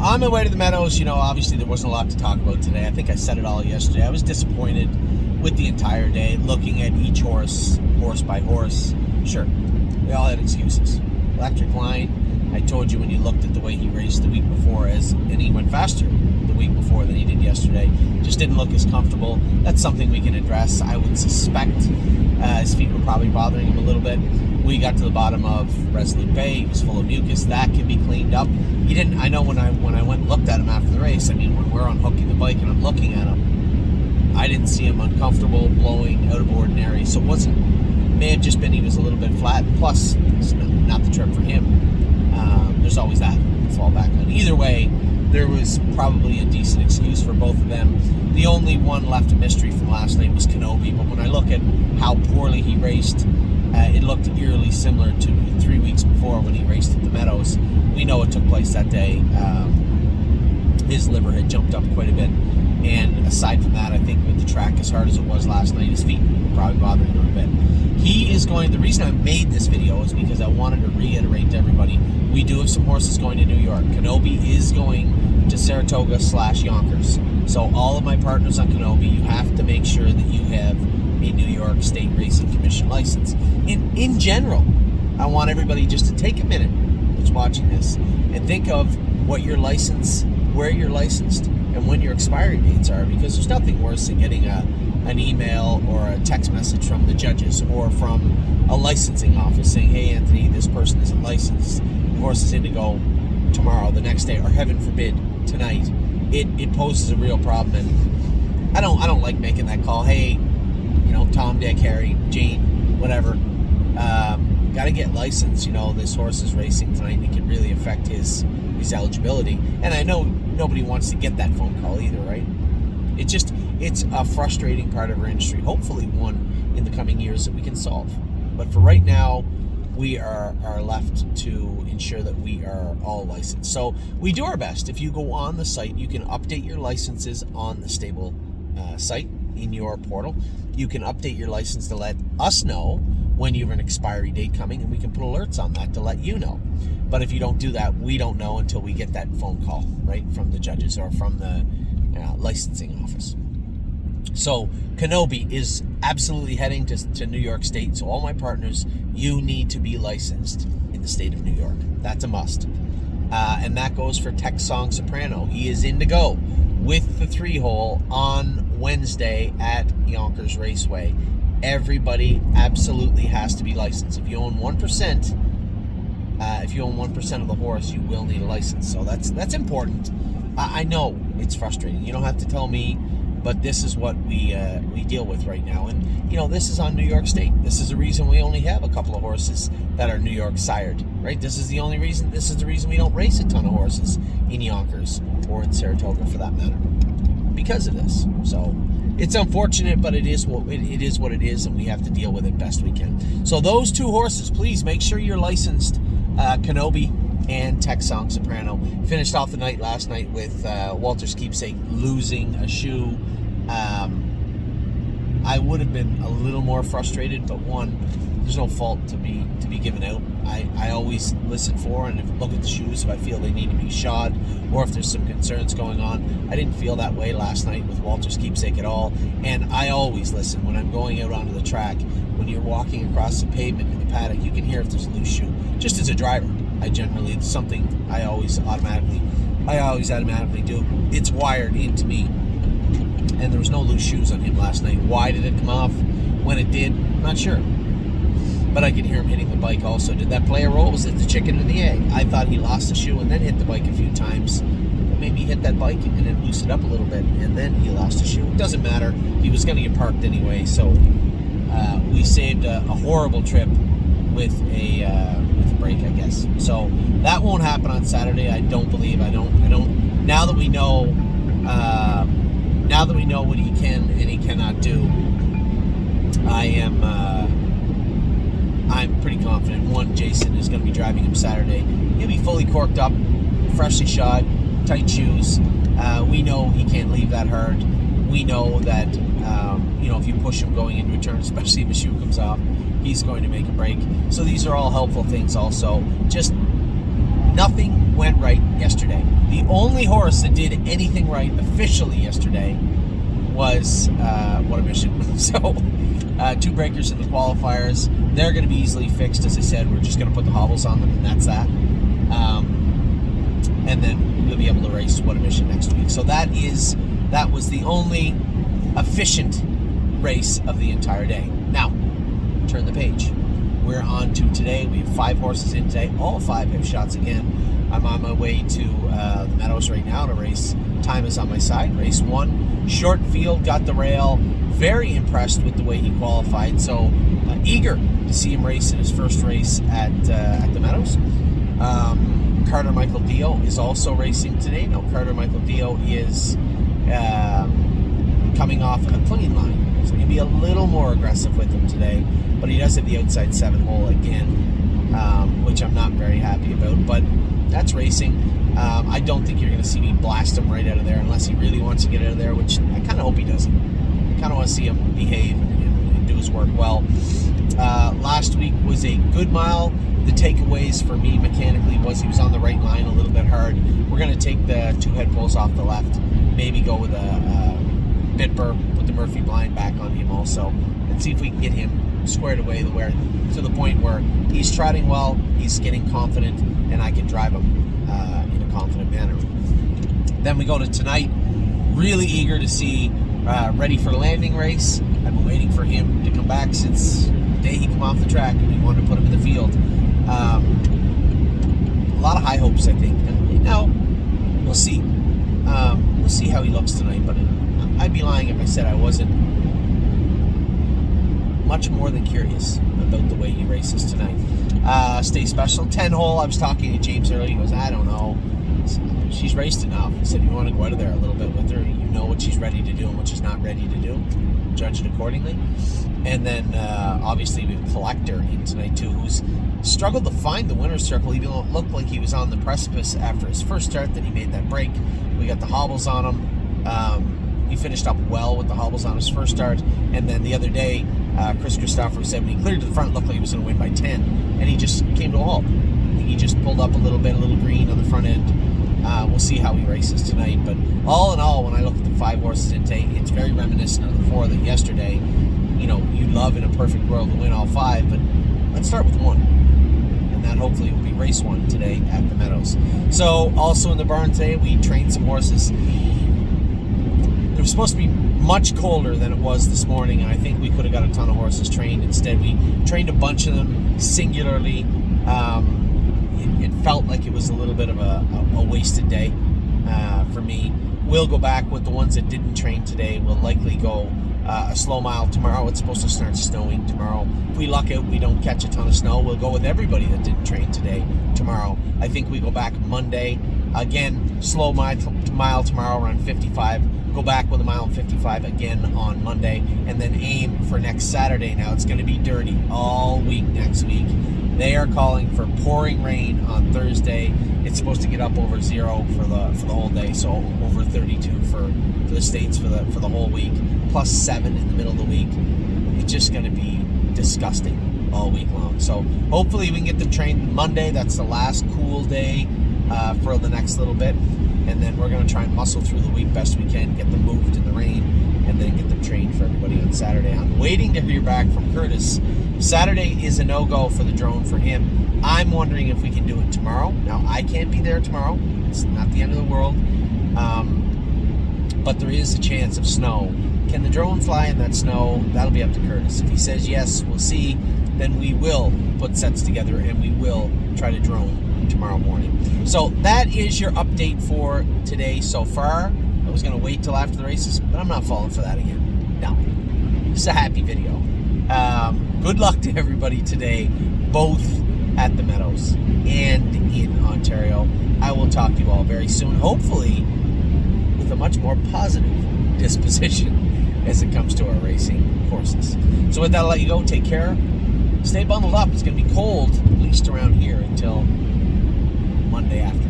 on my way to the Meadows, obviously there wasn't a lot to talk about today. I think I said it all yesterday. I was disappointed with the entire day, looking at each horse by horse. Sure, they all had excuses. Electric Line, I told you when you looked at the way he raced the week before, and he went faster the week before than he did yesterday. Just didn't look as comfortable. That's something we can address. I would suspect his feet were probably bothering him a little bit. We got to the bottom of Resolute Bay. He was full of mucus. That can be cleaned up. He didn't. I know when I went and looked at him after the race. I mean, when we're unhooking the bike and I'm looking at him, I didn't see him uncomfortable, blowing, out of ordinary. So it wasn't. May have just been he was a little bit flat. Plus, it's not the trip for him. There's always that to fall back on. Either way, there was probably a decent excuse for both of them. The only one left a mystery from last night was Kenobi. But when I look at how poorly he raced, it looked eerily similar to 3 weeks before when he raced at the Meadows. We know it took place that day. His liver had jumped up quite a bit. And aside from that, I think with the track as hard as it was last night, his feet were probably bothering him a bit. He is going, the reason I made this video is because I wanted to reiterate to everybody, we do have some horses going to New York. Kenobi is going to Saratoga/Yonkers. So all of my partners on Kenobi, you have to make sure that you have a New York State Racing Commission license. In general, I want everybody just to take a minute that's watching this and think of what your license, where you're licensed, and when your expiry dates are, because there's nothing worse than getting an email or a text message from the judges or from a licensing office saying, hey Anthony, this person isn't licensed, the horse is in to go tomorrow, the next day, or heaven forbid, tonight. It poses a real problem, and I don't like making that call. Hey, Tom, Dick, Harry, Jane, whatever, gotta get licensed. This horse is racing tonight, and it can really affect his eligibility. And I know nobody wants to get that phone call either, right? It's a frustrating part of our industry. Hopefully one in the coming years that we can solve. But for right now, we are left to ensure that we are all licensed. So we do our best. If you go on the site, you can update your licenses on the stable site in your portal. You can update your license to let us know when you have an expiry date coming, and we can put alerts on that to let you know. But if you don't do that, we don't know until we get that phone call, right, from the judges or from the licensing office. So Kenobi is absolutely heading to New York State. So all my partners, you need to be licensed in the state of New York. That's a must. And that goes for Texsong Soprano. He is in to go with the 3-hole on Wednesday at Yonkers Raceway. Everybody absolutely has to be licensed. If you own 1%, of the horse, you will need a license. So that's important. I know it's frustrating. You don't have to tell me, but this is what we deal with right now. And this is on New York State. This is the reason we only have a couple of horses that are New York sired, right? This is the reason we don't race a ton of horses in Yonkers or in Saratoga for that matter, because of this. So it's unfortunate, but it is what it is, and we have to deal with it best we can. So those 2 horses, please make sure you're licensed. Kenobi and Texsong Soprano. Finished off the night last night with Walter's Keepsake losing a shoe. I would have been a little more frustrated, but there's no fault to be given out. I always listen for and look at the shoes if I feel they need to be shod or if there's some concerns going on. I didn't feel that way last night with Walter's Keepsake at all, and I always listen when I'm going out onto the track. When you're walking across the pavement in the paddock, you can hear if there's a loose shoe. Just as a driver, it's something I always automatically do. It's wired into me. And there was no loose shoes on him last night. Why did it come off when it did? I'm not sure. But I could hear him hitting the bike also. Did that play a role? Was it the chicken or the egg? I thought he lost the shoe and then hit the bike a few times. Maybe he hit that bike and then loosened up a little bit, and then he lost the shoe. It doesn't matter. He was going to get parked anyway, so we saved a horrible trip with a break, I guess. So that won't happen on Saturday. I don't believe. I don't. Now that we know what he can and he cannot do, I'm pretty confident. One, Jason is going to be driving him Saturday. He'll be fully corked up, freshly shod, tight shoes. We know he can't leave that hard. We know that if you push him going into a turn, especially if a shoe comes off, he's going to make a break. So these are all helpful things also. Just Nothing went right yesterday. The only horse that did anything right officially yesterday was What a Mission. So, 2 breakers in the qualifiers. They're going to be easily fixed. As I said, we're just going to put the hobbles on them, and that's that. And then we'll be able to race What a Mission next week. So that was the only efficient race of the entire day. Now, turn the page. We're on to today. We have 5 horses in today. All 5 have shots again. I'm on my way to the Meadows right now to race. Time is on my side. Race 1. Short field, got the rail. Very impressed with the way he qualified. So eager to see him race in his first race at the Meadows. Carter Michael Dio is also racing today. Now, Carter Michael Dio is coming off a clean line. So he'll be a little more aggressive with him today. But he does have the outside 7 hole again, which I'm not very happy about. But that's racing. I don't think you're going to see me blast him right out of there unless he really wants to get out of there, which I kind of hope he doesn't. I kind of want to see him behave and do his work well. Last week was a good mile. The takeaways for me mechanically was he was on the right line a little bit hard. We're going to take the 2 head poles off the left, maybe go with a Bitburr, put the Murphy blind back on him also, and see if we can get him squared away to the point where he's trotting well, he's getting confident, and I can drive him in a confident manner. Then we go to tonight, really eager to see, ready for the landing race. I've been waiting for him to come back since the day he came off the track, and we wanted to put him in the field. A lot of high hopes, I think. Now, we'll see. We'll see how he looks tonight, but I'd be lying if I said I wasn't much more than curious about the way he races tonight. Stay Special, 10 hole. I was talking to James earlier. He goes, I don't know. She's raced enough. He said, you want to go out of there a little bit with her. You know what she's ready to do and what she's not ready to do. Judge it accordingly. And then, obviously, we have Collector in tonight, too, who's struggled to find the winner's circle, even though it looked like he was on the precipice after his first start, then he made that break. We got the hobbles on him. He finished up well with the hobbles on his first start. And then the other day, Chris Christopher said when he cleared to the front, it looked like he was going to win by 10. And he just came to a halt. I think he just pulled up a little bit, a little green on the front end. We'll see how he races tonight. But all in all, when I look at the 5 horses in today, it's very reminiscent of the 4 that yesterday, you know, you'd love in a perfect world to win all 5. But let's start with 1. And that hopefully will be race 1 today at the Meadows. So also in the barn today, we trained some horses. It was supposed to be much colder than it was this morning, and I think we could have got a ton of horses trained. Instead, we trained a bunch of them singularly. It felt like it was a little bit of a wasted day for me. We'll go back with the ones that didn't train today. We'll likely go a slow mile tomorrow. It's supposed to start snowing tomorrow. If we luck out, we don't catch a ton of snow. We'll go with everybody that didn't train today tomorrow. I think we go back Monday. Again, slow mile tomorrow around 55. Go back with a mile and 55 again on Monday, and then aim for next Saturday. Now, it's going to be dirty all week next week. They are calling for pouring rain on Thursday. It's supposed to get up over 0 for the whole day, so over 32 for the States for the whole week, plus 7 in the middle of the week. It's just going to be disgusting all week long. So hopefully we can get them trained Monday. That's the last cool day for the next little bit. And then we're going to try and muscle through the week best we can, get them moved in the rain, and then get them trained for everybody on Saturday. I'm waiting to hear back from Curtis. Saturday is a no-go for the drone for him. I'm wondering if we can do it tomorrow. Now, I can't be there tomorrow. It's not the end of the world. But there is a chance of snow. Can the drone fly in that snow? That'll be up to Curtis. If he says yes, we'll see. Then we will put sets together, and we will try to drone tomorrow morning. So that is your update for today so far. I was going to wait till after the races, but I'm not falling for that again. No. It's a happy video. Good luck to everybody today, both at the Meadows and in Ontario. I will talk to you all very soon, hopefully with a much more positive disposition as it comes to our racing horses. So with that, I'll let you go. Take care. Stay bundled up. It's going to be cold, at least around here, until Monday afternoon.